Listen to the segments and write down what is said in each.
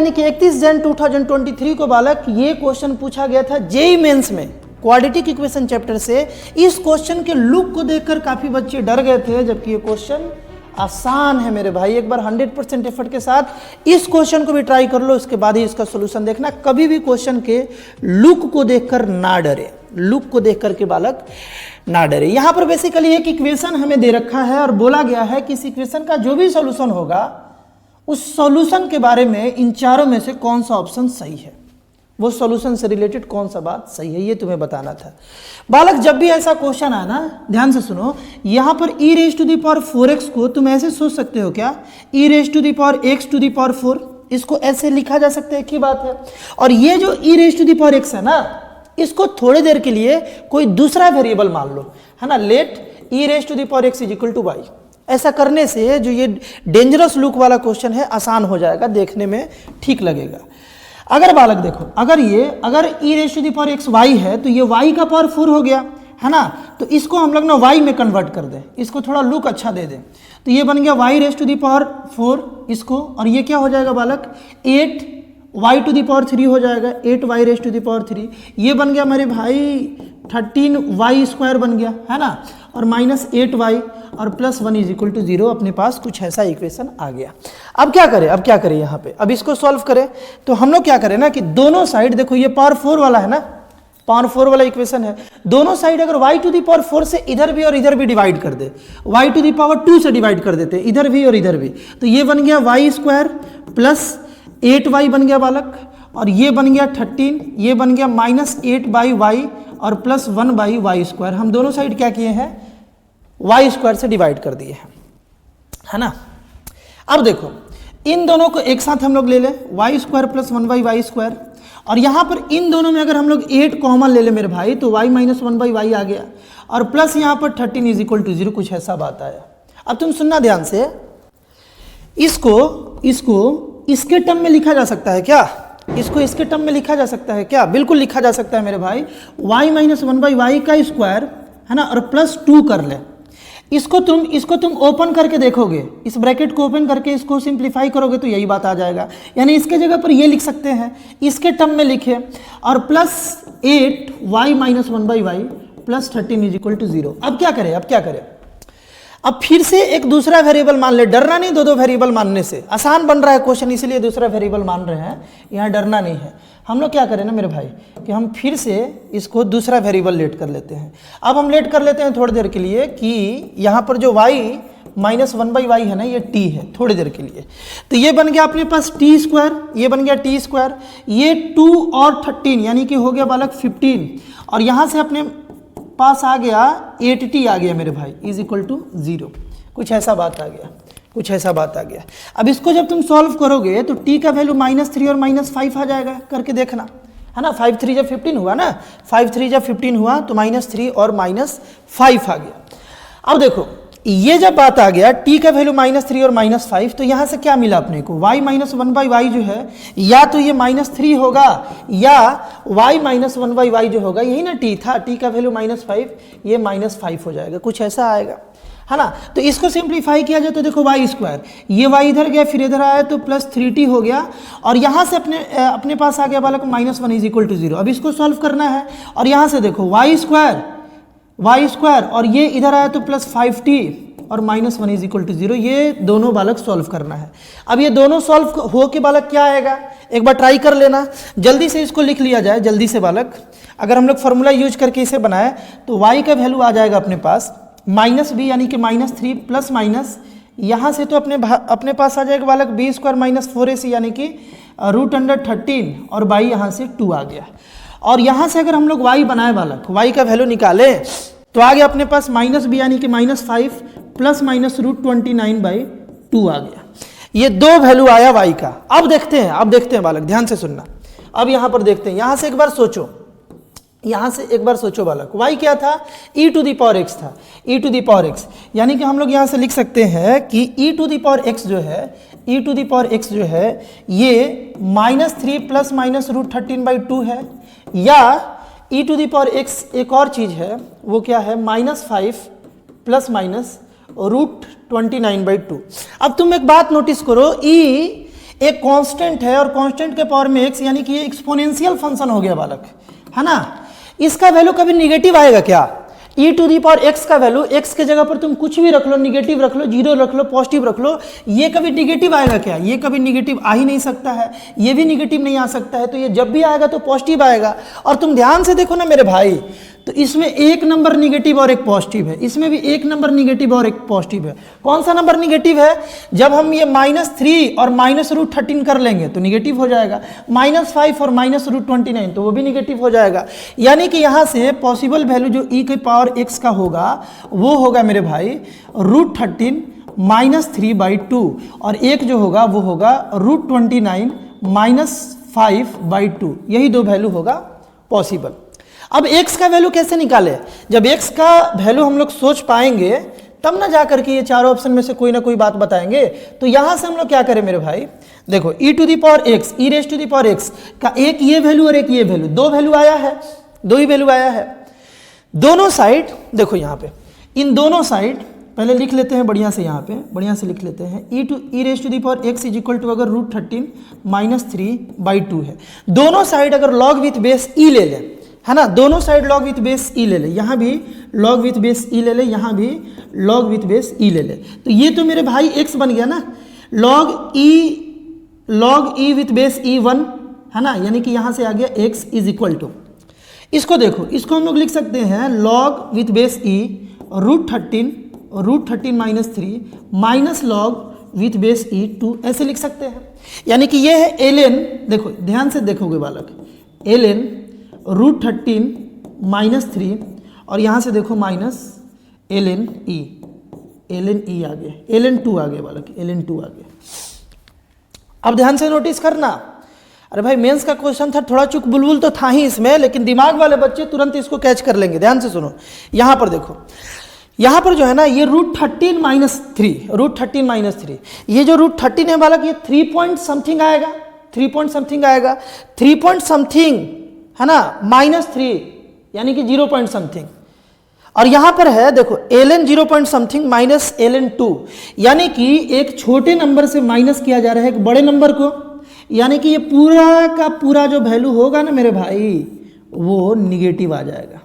यानी कि 31 जन 2023 को बालक ये क्वेश्चन पूछा गया था जेईई मेंस में क्वाड्रेटिक इक्वेशन चैप्टर से। इस क्वेश्चन के लुक को देखकर काफी बच्चे डर गए थे, जबकि ये क्वेश्चन आसान है मेरे भाई। एक बार 100% एफर्ट के साथ इस क्वेश्चन को भी ट्राई कर लो, इसके बाद ही इसका सोल्यूशन देखना। कभी भी क्वेश्चन के लुक को देखकर ना डरे, लुक को देख करके बालक ना डरे। यहां पर बेसिकली एक इक्वेशन हमें दे रखा है और बोला गया है कि इस इक्वेशन का जो भी सॉल्यूशन होगा उस सॉल्यूशन के बारे में इन चारों में से कौन सा ऑप्शन सही है, वो सॉल्यूशन से रिलेटेड कौन सा बात सही है, ये तुम्हें बताना था बालक। जब भी ऐसा क्वेश्चन आए ना, ध्यान से सुनो, यहां पर e⁴x को तुम ऐसे सोच सकते हो क्या, e⁴x⁴, इसको ऐसे लिखा जा सकता है, एक ही बात है। और ये जो e⁴x है ना, इसको थोड़ी देर के लिए कोई दूसरा वेरिएबल मान लो, है ना। Let e⁴x = y। ऐसा करने से जो ये डेंजरस लुक वाला क्वेश्चन है आसान हो जाएगा, देखने में ठीक लगेगा। अगर बालक देखो, अगर e⁴x y है तो ये y का पावर 4 हो गया, है ना। तो इसको हम लोग ना y में कन्वर्ट कर दें, इसको थोड़ा लुक अच्छा दे दें, तो ये बन गया y⁴ इसको, और ये क्या हो जाएगा बालक 8y⁴ हो जाएगा, 8y⁴। ये बन गया मेरे भाई 13y² बन गया, है ना, और -8y और +1 = 0। अपने पास कुछ ऐसा इक्वेशन आ गया। अब क्या करें यहाँ पे, अब इसको सॉल्व करें तो हम लोग क्या करें ना कि दोनों साइड देखो, ये पावर 4 वाला है ना, पावर 4 वाला इक्वेशन है। दोनों साइड अगर y⁴ से इधर भी और इधर भी डिवाइड कर दे, y⁴ से डिवाइड कर देते, इधर भी और इधर भी, तो ये बन गया y² + 8y बन गया बालक, और ये बन गया 13, ये बन गया -8/y और +1/y²। हम दोनों साइड क्या किए हैं, y² से डिवाइड कर दिए हैं, है ना। अब देखो इन दोनों को एक साथ हम लोग ले लें, y² + 1/y², और यहाँ पर इन दोनों में अगर हम लोग 8 कॉमन ले लें मेरे भाई, तो y - 1/y आ गया, और प्लस यहाँ पर 13 = 0, कुछ ऐसा बात आया। अब तुम सुनना ध्यान से, इसको इसके टर्म में लिखा जा सकता है क्या, इसको इसके टर्म में लिखा जा सकता है क्या, बिल्कुल लिखा जा सकता है मेरे भाई। y - 1/y का स्क्वायर, है ना, और +2 कर ले। इसको तुम ओपन करके देखोगे, इस ब्रैकेट को ओपन करके इसको सिंप्लीफाई करोगे तो यही बात आ जाएगा। यानी इसके जगह पर ये लिख सकते हैं, इसके टर्म में लिखे, और +8y - 1/y + 13 = 0। अब क्या करें, अब फिर से एक दूसरा वेरिएबल मान ले। डरना नहीं, दो वेरिएबल मानने से, आसान बन रहा है क्वेश्चन, इसलिए दूसरा वेरिएबल मान रहे हैं, यहाँ डरना नहीं है। हम लोग क्या करें ना मेरे भाई कि हम फिर से इसको दूसरा वेरिएबल लेट कर लेते हैं। अब हम लेट कर लेते हैं थोड़ी देर के लिए कि यहाँ पर जो y - 1/y है ना, ये t है, थोड़ी देर के लिए। तो ये बन गया अपने पास t², ये बन गया t², ये 2 और 13 यानी कि हो गया बालक 15, और यहाँ से अपने पास आ गया 8t आ गया मेरे भाई = 0। कुछ ऐसा बात आ गया। अब इसको जब तुम सॉल्व करोगे तो t का वैल्यू -3 और -5 आ जाएगा, करके देखना, है ना। 5 3 जब 15 हुआ ना, 5 3 जब 15 हुआ तो -3 और -5 आ गया। अब देखो ये जब बात आ गया t का वैल्यू -3 और -5, तो यहाँ से क्या मिला अपने को, y - 1/y जो है, या तो ये -3 होगा या y - 1/y जो होगा, यही ना t था, t का वैल्यू -5, ये -5 हो जाएगा, कुछ ऐसा आएगा, है ना। तो इसको सिंप्लीफाई किया जाए तो देखो y², ये y इधर गया, फिर इधर आया तो +3t हो गया, और यहाँ से अपने पास आ गया बालक -1 = 0। अब इसको सॉल्व करना है, और यहाँ से देखो y² और ये इधर आया तो +5t और -1 = 0, ये दोनों बालक सॉल्व करना है। अब ये दोनों सॉल्व हो के बालक क्या आएगा, एक बार ट्राई कर लेना, जल्दी से इसको लिख लिया जाए जल्दी से बालक। अगर हम लोग फॉर्मूला यूज करके इसे बनाए तो y का वैल्यू आ जाएगा अपने पास -b यानी कि -3 प्लस माइनस, यहाँ से तो अपने पास आ जाएगा बालक b² - 4ac यानी कि √13, और बाई यहाँ से 2 आ गया। और यहाँ से अगर हम लोग y बनाए बालक, y का वैल्यू निकाले तो आ गया अपने पास -b यानी कि -5 प्लस माइनस √29/2 आ गया। ये दो वैल्यू आया y का। अब देखते हैं बालक, ध्यान से सुनना। अब यहाँ पर देखते हैं, यहाँ से एक बार सोचो बालक, y क्या था, e⁴x था, e⁴x यानी कि हम लोग यहाँ से लिख सकते हैं कि e⁴x जो है ये -3 प्लस माइनस √13/2 है, या e⁴x एक और चीज है, वो क्या है, -5 प्लस माइनस √29/2। अब तुम एक बात नोटिस करो, एक कांस्टेंट है और कांस्टेंट के पावर में x, यानी कि ये एक्सपोनेंशियल फंक्शन हो गया बालक, है ना। इसका वैल्यू कभी निगेटिव आएगा क्या? e to the power x का वैल्यू, x के जगह पर तुम कुछ भी रख लो, निगेटिव रख लो, जीरो रख लो, पॉजिटिव रख लो, ये कभी निगेटिव आएगा क्या? ये कभी निगेटिव आ ही नहीं सकता है, ये भी निगेटिव नहीं आ सकता है, तो ये जब भी आएगा तो पॉजिटिव आएगा। और तुम ध्यान से देखो ना मेरे भाई, तो इसमें एक नंबर निगेटिव और एक पॉजिटिव है, इसमें भी एक नंबर निगेटिव और एक पॉजिटिव है। कौन सा नंबर निगेटिव है? जब हम ये -3 और -√13 कर लेंगे तो निगेटिव हो जाएगा, -5 और -√29 तो वो भी निगेटिव हो जाएगा। यानी कि यहाँ से पॉसिबल वैल्यू जो e की पावर x का होगा वो होगा मेरे भाई √13 -3/2, और एक जो होगा वो होगा √29 -5/2, यही दो वैल्यू होगा पॉसिबल। अब x का वैल्यू कैसे निकाले? जब x का वैल्यू हम लोग सोच पाएंगे तब ना जा करके ये चारों ऑप्शन में से कोई ना कोई बात बताएंगे। तो यहां से हम लोग क्या करें मेरे भाई, देखो e to the power x, e raise to the power x का एक ये वैल्यू और एक ये वैल्यू, दो वैल्यू आया है, दो ही वैल्यू आया है। दोनों साइड देखो यहाँ पे, इन दोनों साइड पहले लिख लेते हैं बढ़िया से, यहाँ पे बढ़िया से लिख लेते हैं e raise to the power x equal to अगर √13 -3/2 है। दोनों साइड अगर लॉग विथ बेस e ले लें, है ना, दोनों side log with base e ले ले, यहाँ भी लॉग विथ बेस e ले ले, यहाँ भी लॉग विथ बेस e ले ले, तो ये तो मेरे भाई x बन गया ना, log e with base e1, है ना, यानी कि यहाँ से आ गया x इज इक्वल टू, इसको देखो, इसको हम लोग लिख सकते हैं log with base e √13 -3 minus log with base e 2, ऐसे लिख सकते हैं। यानी कि ये है ln, देखो ध्यान से देखोगे बालक, ln √13 -3 और यहाँ से देखो माइनस ln e आ गया, ln 2 आ गया बालक, ln 2 आ गया। अब ध्यान से नोटिस करना, अरे भाई मेंस का क्वेश्चन था, थोड़ा चुक बुलबुल तो था ही इसमें, लेकिन दिमाग वाले बच्चे तुरंत इसको कैच कर लेंगे। ध्यान से सुनो, यहाँ पर देखो, यहाँ पर जो है ना ये √13 -3, ये जो √13 है बालक, ये 3 पॉइंट समथिंग आएगा, 3 पॉइंट समथिंग आएगा, 3 पॉइंट समथिंग, है ना, -3 यानी कि 0 पॉइंट समथिंग, और यहां पर है देखो ln 0 point something minus ln 2, यानी कि एक छोटे नंबर से माइनस किया जा रहा है एक बड़े नंबर को, यानी कि ये पूरा का पूरा जो वैल्यू होगा ना मेरे भाई वो निगेटिव आ जाएगा,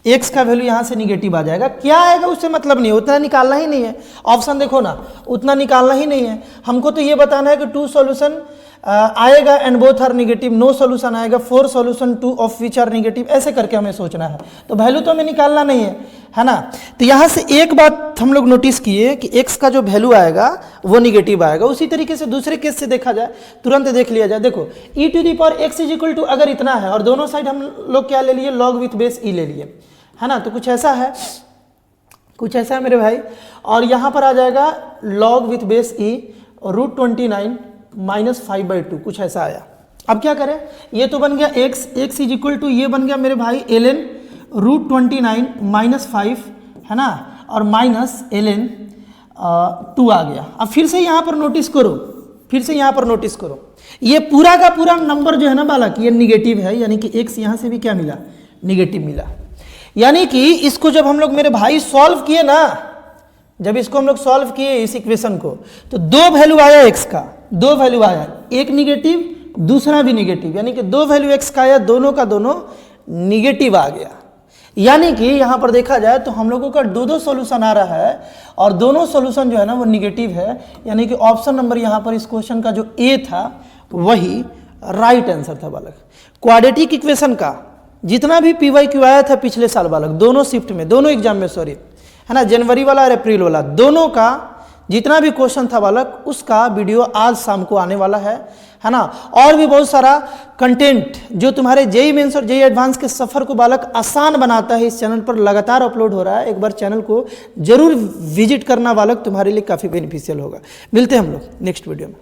x का वैल्यू यहां से निगेटिव आ जाएगा। क्या आएगा उससे मतलब नहीं है, उतना निकालना ही नहीं है, ऑप्शन देखो ना, उतना निकालना ही नहीं है, हमको तो ये बताना है कि 2 सॉल्यूशन आएगा and both are negative, no solution आएगा 4 solution 2 of which are negative, ऐसे करके हमें सोचना है, तो वैल्यू तो हमें निकालना नहीं है ना। तो यहाँ से एक बात हम लोग नोटिस किए कि x का जो वैल्यू आएगा वो निगेटिव आएगा। उसी तरीके से दूसरे केस से देखा जाए, तुरंत देख लिया जाए, देखो e to the power x is equal to अगर इतना है और दोनों साइड हम लोग क्या ले लिए, लॉग विथ बेस e ले लिए, है ना, तो कुछ ऐसा है, कुछ ऐसा है मेरे भाई, और यहाँ पर आ जाएगा लॉग विथ बेस e √29 -5/2, कुछ ऐसा आया। अब क्या करें, ये तो बन गया x इज इक्वल टू, ये बन गया मेरे भाई ln √29 -5, है ना, और माइनस ln 2 आ गया। अब फिर से यहाँ पर नोटिस करो, फिर से यहाँ पर नोटिस करो, ये पूरा का पूरा नंबर जो है ना बालक ये निगेटिव है, यानी कि x यहाँ से भी क्या मिला, निगेटिव मिला। यानी कि इसको जब हम लोग मेरे भाई सॉल्व किए ना, जब इसको हम लोग सॉल्व किए इस इक्वेशन को, तो दो वैल्यू आया x का, दो वैल्यू आया, एक निगेटिव दूसरा भी निगेटिव, यानी कि दो वैल्यू x का आया, दोनों का दोनों निगेटिव आ गया। यानी कि यहाँ पर देखा जाए तो हम लोगों का दो सॉल्यूशन आ रहा है और दोनों सॉल्यूशन जो है ना वो निगेटिव है, यानी कि ऑप्शन नंबर यहाँ पर इस क्वेश्चन का जो ए था वही राइट आंसर था बालक। क्वाड्रेटिक इक्वेशन का जितना भी PYQ आया था पिछले साल बालक, दोनों शिफ्ट में, दोनों एग्जाम में, सॉरी, है ना, जनवरी वाला और अप्रैल वाला, दोनों का जितना भी क्वेश्चन था बालक उसका वीडियो आज शाम को आने वाला है ना। और भी बहुत सारा कंटेंट जो तुम्हारे जेईई मेंस और जेईई एडवांस के सफर को बालक आसान बनाता है, इस चैनल पर लगातार अपलोड हो रहा है। एक बार चैनल को जरूर विजिट करना बालक, तुम्हारे लिए काफ़ी बेनिफिशियल होगा। मिलते हैं हम लोग नेक्स्ट वीडियो में।